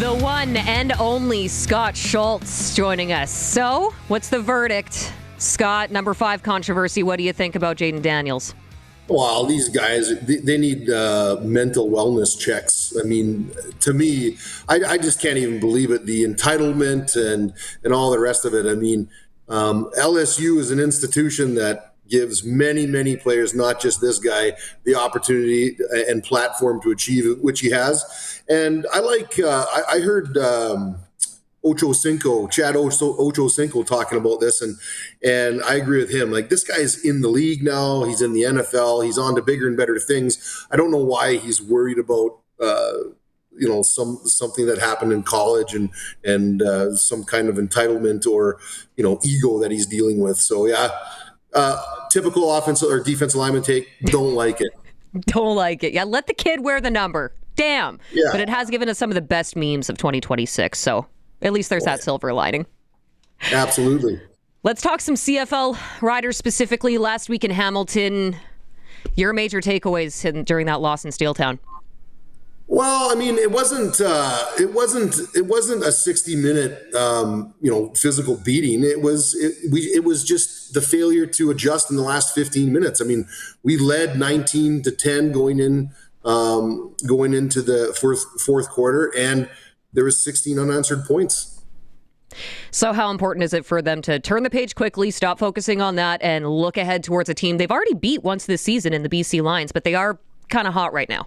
The one and only Scott Schultz joining us. So, what's the verdict? Scott, number 5 controversy. What do you think about Jaden Daniels? Well, these guys, they need mental wellness checks. I mean, to me, I just can't even believe it. The entitlement and all the rest of it. I mean, LSU is an institution that gives many, many players, not just this guy, the opportunity and platform to achieve it, which he has. And I like, I heard Chad Ochocinco talking about this, and I agree with him. Like, this guy's in the league now. He's in the NFL. He's on to bigger and better things. I don't know why he's worried about something that happened in college and some kind of entitlement or ego that he's dealing with. So yeah, typical offensive or defensive lineman take. Don't like it. Don't like it. Yeah, let the kid wear the number. Damn. Yeah. But it has given us some of the best memes of 2026. So at least there's that silver lining. Absolutely. Let's talk some CFL riders specifically. Last week in Hamilton, your major takeaways during that loss in Steeltown. Well, I mean, it wasn't a 60-minute physical beating. It was just the failure to adjust in the last 15 minutes. I mean, we led 19-10 going into the fourth quarter, and there was 16 unanswered points. So how important is it for them to turn the page quickly, stop focusing on that, and look ahead towards a team they've already beat once this season in the BC Lions, but they are kind of hot right now?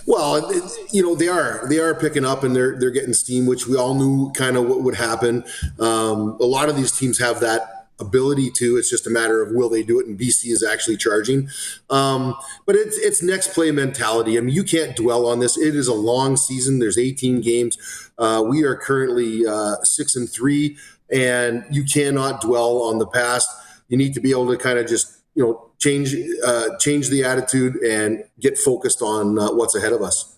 Well, they are picking up, and they're getting steam, which we all knew kind of what would happen. A lot of these teams have that ability to. It's just a matter of will they do it, and BC is actually charging. But it's next play mentality. I mean, you can't dwell on this. It is a long season. There's 18 games. We are currently 6-3, and you cannot dwell on the past. You need to be able to kind of just change the attitude and get focused on what's ahead of us.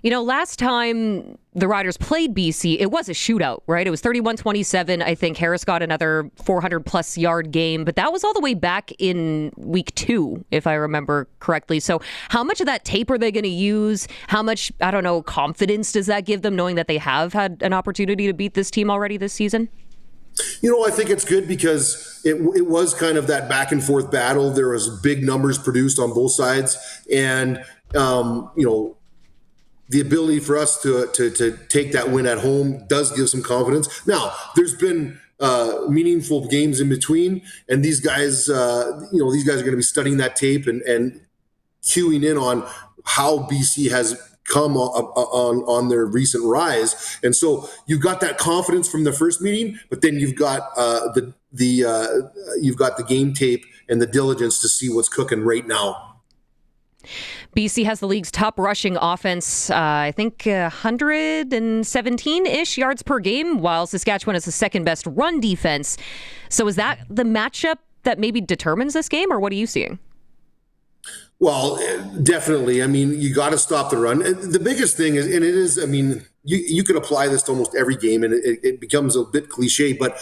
Last time the Riders played BC, it was a shootout, right? It was 31-27. I think Harris got another 400-plus yard game, but that was all the way back in week 2, if I remember correctly. So how much of that tape are they going to use? How much, confidence does that give them, knowing that they have had an opportunity to beat this team already this season? I think it's good because it was kind of that back and forth battle. There was big numbers produced on both sides, and the ability for us to take that win at home does give some confidence. Now, there's been meaningful games in between, and these guys are going to be studying that tape and cueing in on how BC has come on their recent rise. And so you've got that confidence from the first meeting, but then you've got you've got the game tape and the diligence to see what's cooking right now. BC has the league's top rushing offense, I think 117-ish yards per game, while Saskatchewan is the second best run defense. So is that the matchup that maybe determines this game, or what are you seeing? Well, definitely. I mean, you got to stop the run. The biggest thing is, and it is, I mean, you could apply this to almost every game, and it becomes a bit cliche, but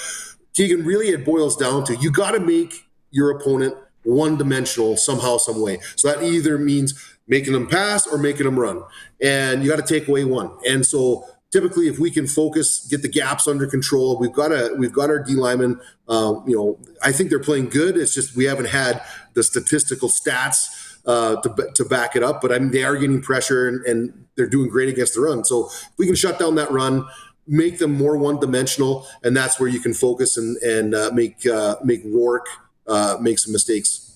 Tegan, really it boils down to you got to make your opponent one-dimensional somehow, some way. So that either means making them pass or making them run, and you got to take away one. And so typically, if we can focus, get the gaps under control, we've got our D linemen. I think they're playing good. It's just we haven't had the statistical stats to back it up. But I mean, they are getting pressure, and they're doing great against the run. So if we can shut down that run, make them more one-dimensional, and that's where you can focus and make Rourke make some mistakes.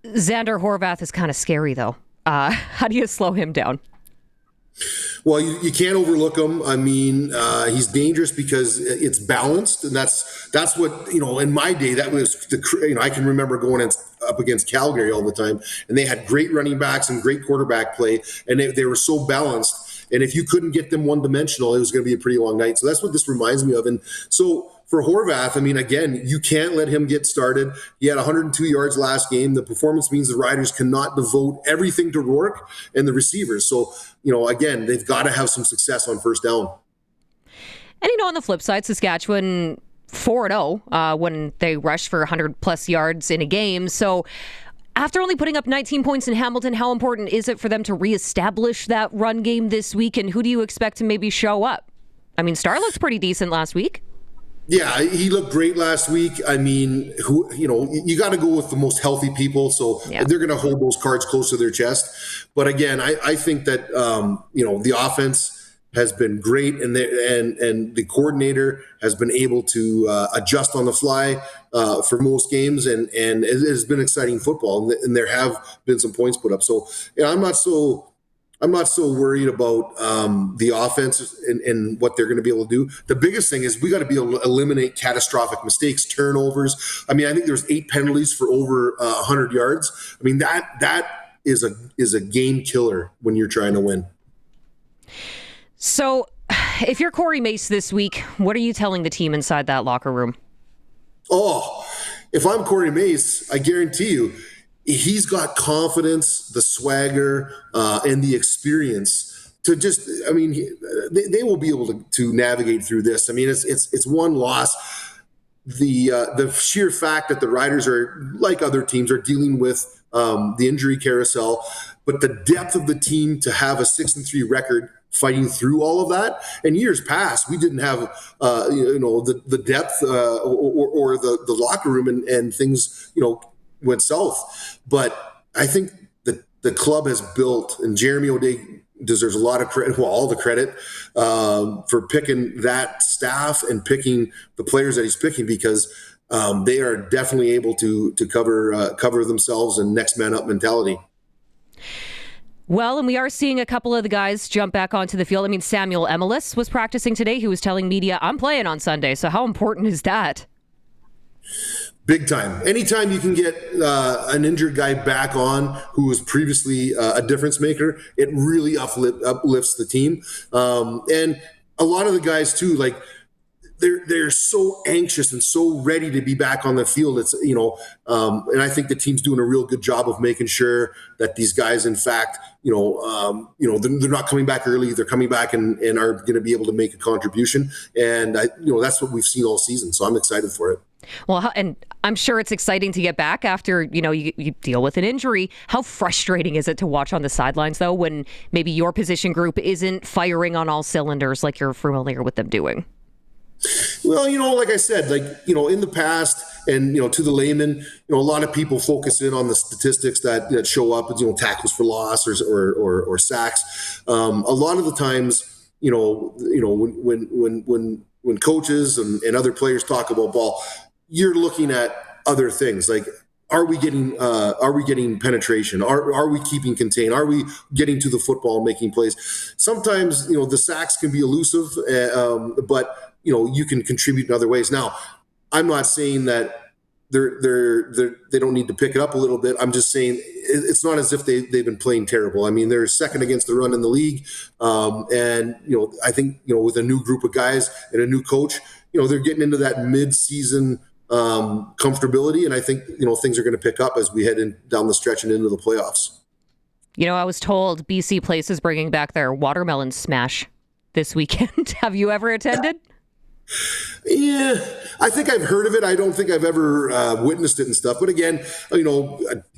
Xander Horvath is kind of scary, though. How do you slow him down? Well, you can't overlook him. I mean, he's dangerous because it's balanced, and that's what in my day that was I can remember going up against Calgary all the time, and they had great running backs and great quarterback play, and they were so balanced. And if you couldn't get them one-dimensional, it was going to be a pretty long night. So that's what this reminds me of. And so for Horvath, I mean, again, you can't let him get started. He had 102 yards last game. The performance means the Riders cannot devote everything to Rourke and the receivers. So, again, they've got to have some success on first down. And, on the flip side, Saskatchewan 4-0 when they rushed for 100-plus yards in a game. So After only putting up 19 points in Hamilton, how important is it for them to reestablish that run game this week? And who do you expect to maybe show up? I mean, Star looks pretty decent last week. Yeah, he looked great last week. I mean, you got to go with the most healthy people, so they're going to hold those cards close to their chest. But again, I think that the offense has been great, and the coordinator has been able to adjust on the fly for most games, and it has been exciting football, and there have been some points put up. So I'm not so worried about the offense and what they're going to be able to do. The biggest thing is we got to be able to eliminate catastrophic mistakes, turnovers. I mean, I think there's 8 penalties for over 100 yards. I mean, that is a game killer when you're trying to win. So if you're Corey Mace this week, what are you telling the team inside that locker room? Oh, if I'm Corey Mace, I guarantee you, he's got confidence, the swagger, and the experience to just, I mean, they will be able to navigate through this. I mean, it's one loss. The sheer fact that the Riders are, like other teams, are dealing with the injury carousel, but the depth of the team to have a 6-3 record fighting through all of that. In years past, we didn't have, the depth or the locker room and things, went south. But I think the club has built, and Jeremy O'Day deserves a lot of credit, all the credit for picking that staff and picking the players that he's picking, because they are definitely able to cover themselves and next man up mentality. Well, and we are seeing a couple of the guys jump back onto the field. I mean, Samuel Emelis was practicing today. He was telling media, I'm playing on Sunday. So how important is that? Big time. Anytime you can get an injured guy back on who was previously a difference maker, it really uplifts the team. And a lot of the guys too, like they're so anxious and so ready to be back on the field. It's, and I think the team's doing a real good job of making sure that these guys, in fact, they're not coming back early. They're coming back and are going to be able to make a contribution. And that's what we've seen all season. So I'm excited for it. Well, and I'm sure it's exciting to get back after, you deal with an injury. How frustrating is it to watch on the sidelines, though, when maybe your position group isn't firing on all cylinders like you're familiar with them doing? Well, like I said, in the past, and, to the layman, a lot of people focus in on the statistics that show up as, tackles for loss or sacks. A lot of the times, when coaches and other players talk about ball, you're looking at other things like, are we getting penetration? Are we keeping contained? Are we getting to the football and making plays? Sometimes, the sacks can be elusive, but you can contribute in other ways. Now, I'm not saying that they don't need to pick it up a little bit. I'm just saying it's not as if they've been playing terrible. I mean, they're second against the run in the league. And, I think, with a new group of guys and a new coach, they're getting into that mid-season comfortability. And I think, things are going to pick up as we head down the stretch and into the playoffs. I was told BC Place is bringing back their watermelon smash this weekend. Have you ever attended? Yeah, I think I've heard of it. I don't think I've ever witnessed it and stuff. But again,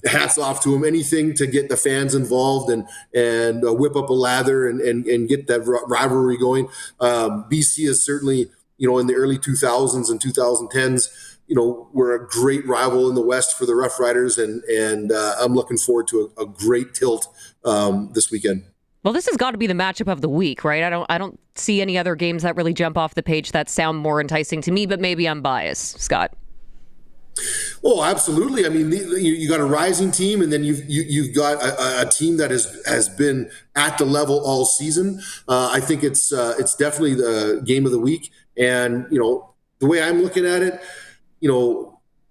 hats off to them. Anything to get the fans involved and whip up a lather and get that rivalry going. BC is certainly, in the early 2000s and 2010s, we're a great rival in the West for the Rough Riders, and I'm looking forward to a great tilt this weekend. Well, this has got to be the matchup of the week, right? I don't see any other games that really jump off the page that sound more enticing to me, but maybe I'm biased, Scott. Oh, absolutely. I mean, you got a rising team, and then you've got a team that has been at the level all season. I think it's definitely the game of the week, and the way I'm looking at it,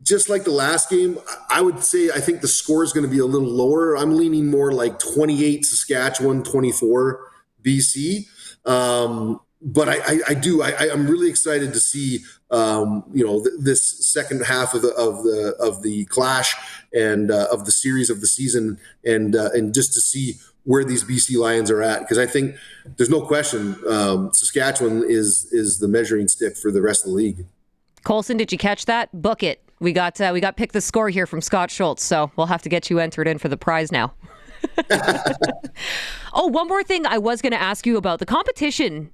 just like the last game, I would say I think the score is going to be a little lower. I'm leaning more like 28 Saskatchewan, 24 BC. But I'm really excited to see this second half of the clash and of the series of the season, and just to see where these BC Lions are at, because I think there's no question Saskatchewan is the measuring stick for the rest of the league. Colson, did you catch that? Book it. We got pick the score here from Scott Schultz, so we'll have to get you entered in for the prize now. Oh, one more thing I was going to ask you about the competition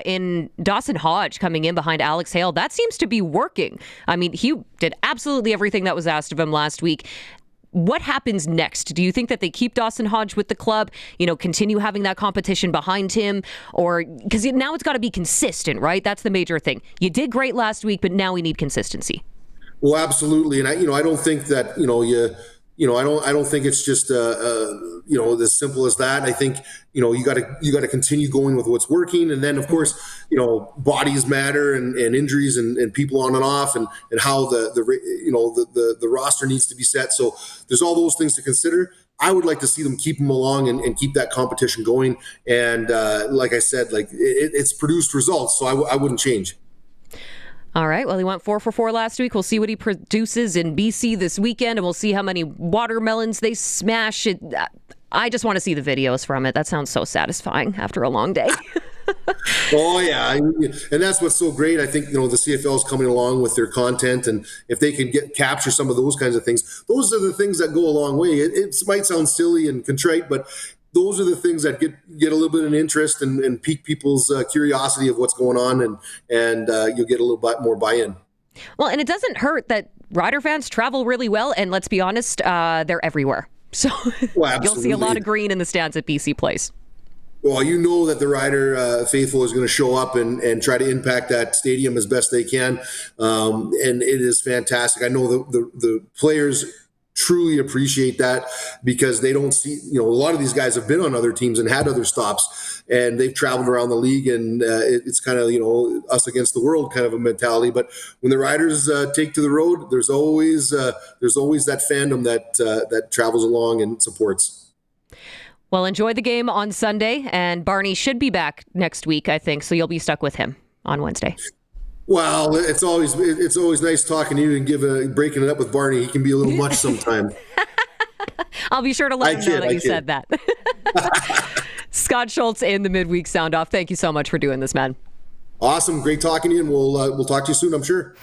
in Dawson Hodge coming in behind Alex Hale. That seems to be working. I mean, he did absolutely everything that was asked of him last week. What happens next? Do you think that they keep Dawson Hodge with the club, continue having that competition behind him? Or because now it's got to be consistent, right? That's the major thing. You did great last week, but now we need consistency. Well, absolutely. And I don't think that, I don't think it's just, as simple as that. I think, you got to continue going with what's working. And then, of course, bodies matter and injuries and people on and off and how the roster needs to be set. So there's all those things to consider. I would like to see them keep them along and keep that competition going. And like I said, it's produced results. So I wouldn't change. All right. Well, he went 4 for 4 last week. We'll see what he produces in BC this weekend, and we'll see how many watermelons they smash. I just want to see the videos from it. That sounds so satisfying after a long day. Oh, yeah. And that's what's so great. I think, the CFL is coming along with their content. And if they can capture some of those kinds of things, those are the things that go a long way. It might sound silly and contrite, but those are the things that get a little bit of interest and pique people's curiosity of what's going on, and you'll get a little bit more buy-in. Well, and it doesn't hurt that Rider fans travel really well, and let's be honest, they're everywhere. So you'll see a lot of green in the stands at BC Place. Well, that the Rider faithful is going to show up and try to impact that stadium as best they can, and it is fantastic. I know the players truly appreciate that because they don't see, a lot of these guys have been on other teams and had other stops, and they've traveled around the league, and it's kind of, us against the world kind of a mentality. But when the Riders take to the road, there's always that fandom that travels along and supports. Well, enjoy the game on Sunday, and Barney should be back next week, I think, so you'll be stuck with him on Wednesday. Well, it's always nice talking to you and breaking it up with Barney. He can be a little much sometimes. I'll be sure to let him know that you said that. Scott Schultz in the Midweek Sound Off. Thank you so much for doing this, man. Awesome. Great talking to you, and we'll talk to you soon, I'm sure.